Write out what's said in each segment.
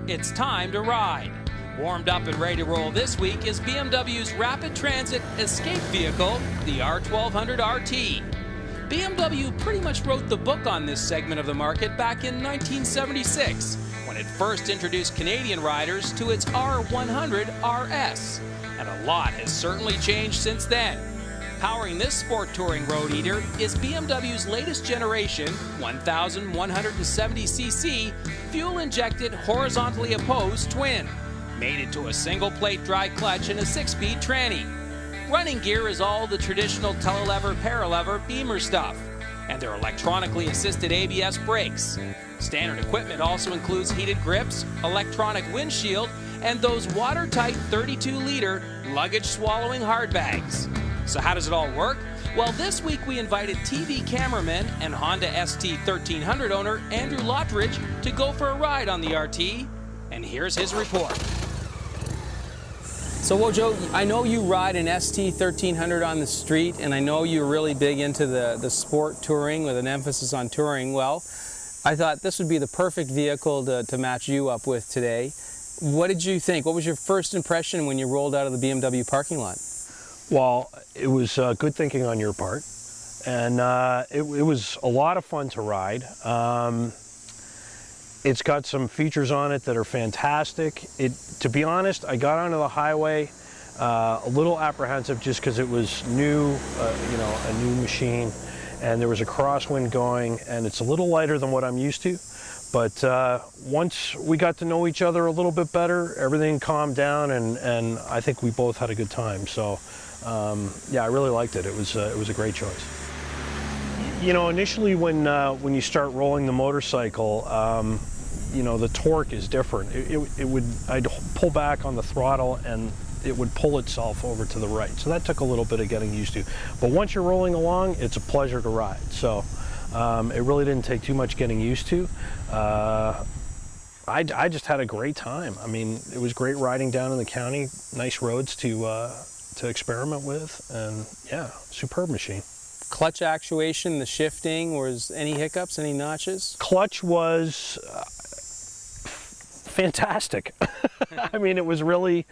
it's time to ride. Warmed up and ready to roll this week is BMW's rapid transit escape vehicle, the R1200Rt. BMW pretty much wrote the book on this segment of the market back in 1976, when it first introduced Canadian riders to its R100RS. And a lot has certainly changed since then. Powering this sport touring road eater is BMW's latest generation 1170cc fuel-injected horizontally opposed twin, mated to a single-plate dry clutch and a 6-speed tranny. Running gear is all the traditional telelever, paralever, Beamer stuff, and their electronically assisted ABS brakes. Standard equipment also includes heated grips, electronic windshield, and those watertight 32-liter luggage-swallowing hard bags. So how does it all work? Well, this week we invited TV cameraman and Honda ST1300 owner Andrew Lottridge to go for a ride on the RT, and here's his report. So, Wojo, I know you ride an ST1300 on the street, and I know you're really big into the sport touring with an emphasis on touring. Well, I thought this would be the perfect vehicle to match you up with today. What did you think? What was your first impression when you rolled out of the BMW parking lot? Well, it was good thinking on your part, and it was a lot of fun to ride. It's got some features on it that are fantastic. To be honest, I got onto the highway a little apprehensive just because it was new, you know, a new machine, and there was a crosswind going, and it's a little lighter than what I'm used to. But once we got to know each other a little bit better, everything calmed down, and I think we both had a good time. So, yeah, I really liked it. It was a great choice. You know, initially when you start rolling the motorcycle, you know, the torque is different. I'd pull back on the throttle and it would pull itself over to the right. So that took a little bit of getting used to. But once you're rolling along, it's a pleasure to ride. So it really didn't take too much getting used to. I just had a great time. I mean, it was great riding down in the county, nice roads to experiment with, and yeah, superb machine. Clutch actuation, the shifting, was any hiccups, any notches? Clutch was fantastic. I mean, it was everything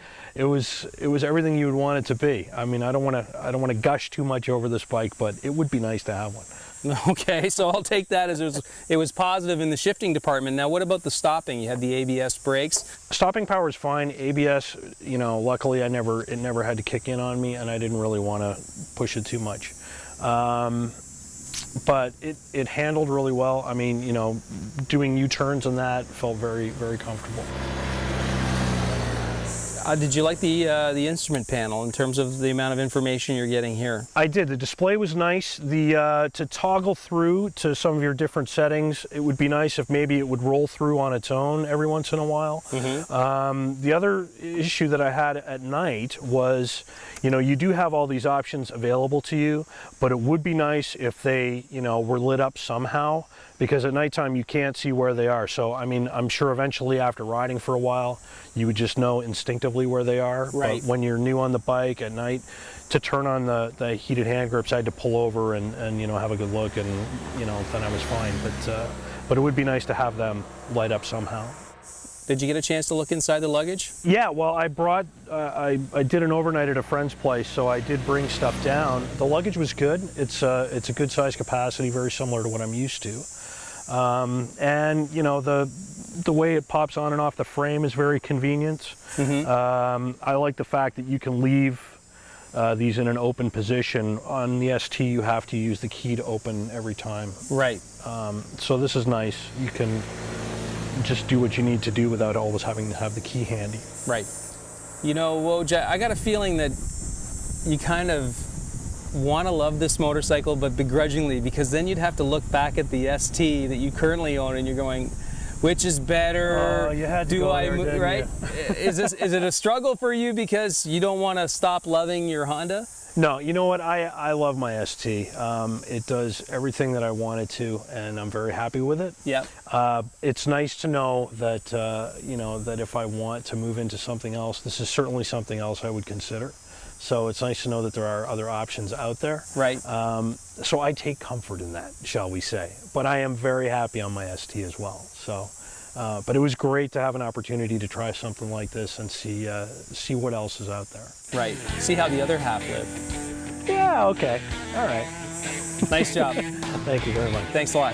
you would want it to be. I mean, I don't want to gush too much over this bike, but it would be nice to have one. Okay, so I'll take that as it was positive in the shifting department. Now, what about the stopping? You had the ABS brakes. Stopping power is fine. ABS, you know, luckily it never had to kick in on me, and I didn't really want to push it too much. But it handled really well. I mean, you know, doing U-turns and that felt very, very comfortable. Did you like the instrument panel in terms of the amount of information you're getting here? I did. The display was nice. To toggle through to some of your different settings, it would be nice if maybe it would roll through on its own every once in a while. Mm-hmm. The other issue that I had at night was, you know, you do have all these options available to you, but it would be nice if they, you know, were lit up somehow, because at nighttime you can't see where they are. So, I mean, I'm sure eventually after riding for a while, you would just know instinctively where they are. Right. But when you're new on the bike at night, to turn on the heated hand grips, I had to pull over and you know, have a good look, and you know, then I was fine. But it would be nice to have them light up somehow. Did you get a chance to look inside the luggage? Yeah, well, I brought, I did an overnight at a friend's place, so I did bring stuff down. The luggage was good. It's a good size capacity, very similar to what I'm used to. And you know, the way it pops on and off the frame is very convenient. Mm-hmm. I like the fact that you can leave these in an open position. On the ST, you have to use the key to open every time. Right. So this is nice. You can just do what you need to do without always having to have the key handy. Right. You know, Woj, I got a feeling that you kind of want to love this motorcycle, but begrudgingly, because then you'd have to look back at the ST that you currently own and you're going, which is better? You had to go there, didn't right? you? Is it a struggle for you because you don't want to stop loving your Honda? No, you know what? I love my ST. It does everything that I want it to, and I'm very happy with it. Yeah. It's nice to know that you know, that if I want to move into something else, this is certainly something else I would consider. So it's nice to know that there are other options out there. Right. So I take comfort in that, shall we say. But I am very happy on my ST as well. So But it was great to have an opportunity to try something like this and see what else is out there. Right. See how the other half live. Yeah, okay. All right. Nice job. Thank you very much. Thanks a lot.